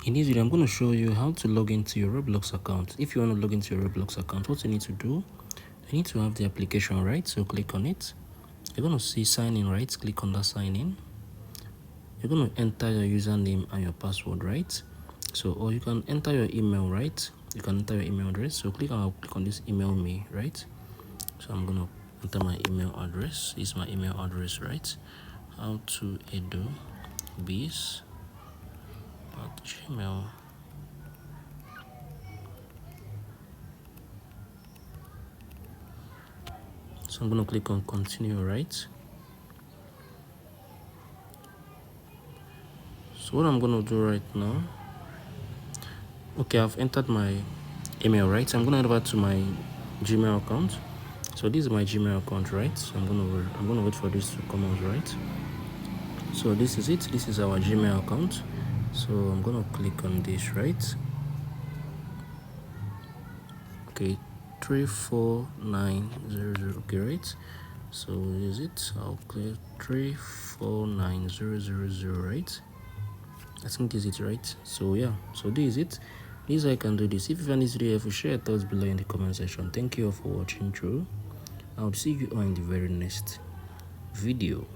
In this video, I'm going to show you how to log into your Roblox account. If you want to log into your Roblox account, what you need to do, you need to have the application, right? So click on it. You're going to see sign in, right? Click on that sign in. You're going to enter your username and your password, right? So, or you can enter your email, right? You can enter your email address. So click on this email me, right? So I'm going to enter my email address. This is my email address, right? How to edu biz at gmail. So I'm going to click on continue, right? So what I'm going to do right now, okay, I've entered my email, right? So I'm going to head over to my Gmail account. So this is my Gmail account, right? So I'm going to wait for this to come out, right? So this is it. This is our Gmail account. So I'm going to click on this, right? Okay, 34900. Okay, right? So is it? I'll click 349000, right? I think this is it, right? So yeah, so this is it. This is how I can do this. If you find this video helpful, share your thoughts below in the comment section. Thank you all for watching through. I'll see you all in the very next video.